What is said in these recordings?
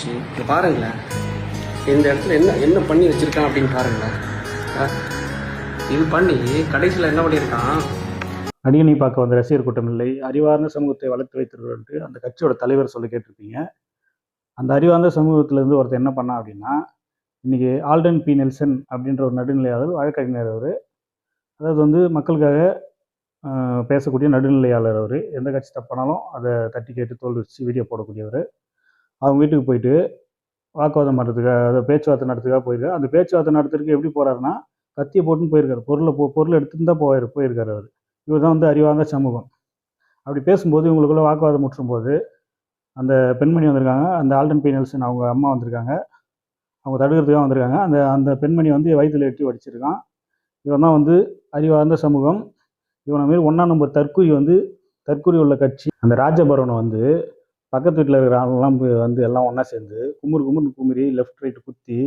இங்க பாருங்களேன், இந்த இடத்துல என்ன என்ன பண்ணி வச்சிருக்கான் அப்படின்னு பாருங்களேன். இது பண்ணி கடைசியில் என்ன பண்ணியிருக்கான். அடியணி பார்க்க வந்த ரசிகர் கூட்டம் இல்லை, அறிவார்ந்த சமூகத்தை வளர்த்து வைத்திருக்கிறது அந்த கட்சியோட தலைவர் சொல்ல கேட்டிருப்பீங்க. அந்த அறிவார்ந்த சமூகத்திலேருந்து ஒருத்தர் என்ன பண்ணா அப்படின்னா, இன்றைக்கி ஆல்டன் பி நெல்சன் அப்படின்ற ஒரு நடுநிலையாளர், வழக்கறிஞர் அவர். அதாவது வந்து மக்களுக்காக பேசக்கூடிய நடுநிலையாளர் அவர். எந்த கட்சி தப்பானாலும் அதை தட்டி கேட்டு தோல் வச்சு வீடியோ போடக்கூடியவர். அவங்க வீட்டுக்கு போயிட்டு வாக்குவாதம் பண்ணுறதுக்காக, அதை பேச்சுவார்த்தை நடத்துக்காக போயிருக்காரு. அந்த பேச்சுவார்த்தை நடத்துறதுக்கு எப்படி போகிறாருன்னா, கத்தியை போட்டுன்னு போயிருக்காரு. பொருளை எடுத்துன்னு தான் போயிருக்காரு அவர். இவர் தான் வந்து அறிவார்ந்த சமூகம். அப்படி பேசும்போது இவங்களுக்குள்ள வாக்குவாதம் முற்றும்போது அந்த பெண்மணி வந்திருக்காங்க. அந்த ஆல்டன் பி நெல்சன் அவங்க அம்மா வந்திருக்காங்க. அவங்க தடுக்கிறதுக்காக வந்திருக்காங்க. அந்த அந்த பெண்மணி வந்து வயிற்றில் எட்டி வடிச்சிருக்கான். இவன் தான் வந்து அறிவார்ந்த சமூகம். இவனை மாரி 1ஆம் நம்பர் தற்கூரி உள்ள கட்சி. அந்த ராஜபவனை வந்து பக்கத்து வீட்டில் இருக்கிற ஆளுலாம் வந்து எல்லாம் ஒன்றா சேர்ந்து குமுறுன்னு குமுறி லெஃப்ட் ரைட்டு குத்தி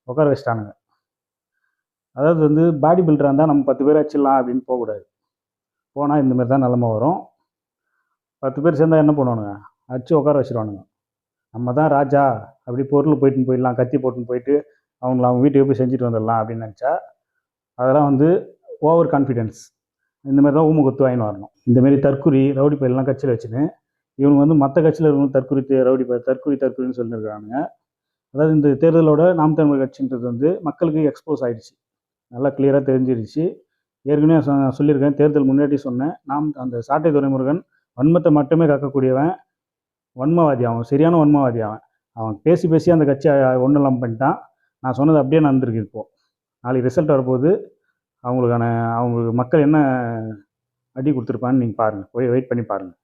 உட்கார வச்சிட்டானுங்க. அதாவது வந்து பாடி பில்டராக இருந்தால் நம்ம 10 பேர் வச்சிடலாம் அப்படின்னு போகக்கூடாது. போனால் இந்தமாரி தான் நிலமை வரும். 10 பேர் சேர்ந்தால் என்ன பண்ணுவானுங்க, அடிச்சு உட்கார வச்சிருவானுங்க. நம்ம தான் ராஜா, அப்படி பொருள் போயிட்டுன்னு போயிடலாம், கத்தி போட்டுன்னு போயிட்டு அவங்க வீட்டுக்கு போய் செஞ்சுட்டு வந்துடலாம் அப்படின்னு நினச்சா அதெல்லாம் வந்து ஓவர் கான்ஃபிடென்ஸ். இந்தமாரி தான் ஊமக்குத்து வாங்கின்னு வரணும். இந்தமாரி தற்குறி ரவுடி பயிலெலாம் கட்சியில் வச்சுன்னு இவங்க வந்து மற்ற கட்சியில் இருக்கணும் தற்குறின்னு சொல்லியிருக்கானுங்க. அதாவது இந்த தேர்தலோட நாம் தமிழர் கட்சின்றது வந்து மக்களுக்கு எக்ஸ்போஸ் ஆகிடுச்சு, நல்லா கிளியராக தெரிஞ்சிருச்சு. ஏற்கனவே சொல்லியிருக்கேன், தேர்தல் முன்னாடி சொன்னேன். அந்த சாட்டை துரைமுருகன் வன்மத்தை மட்டுமே காக்கக்கூடியவன், வன்மவாதி. அவன் சரியான வன்மவாதி. அவன் பேசி அந்த கட்சியை ஒன்றும் இல்லாமல் பண்ணிட்டான். நான் சொன்னது அப்படியே நடந்திருக்கு. இப்போது நாளைக்கு ரிசல்ட் வரப்போகுது. அவங்களுக்கு மக்கள் என்ன அடி கொடுத்துருப்பான்னு நீங்கள் பாருங்கள், போய் வெயிட் பண்ணி பாருங்கள்.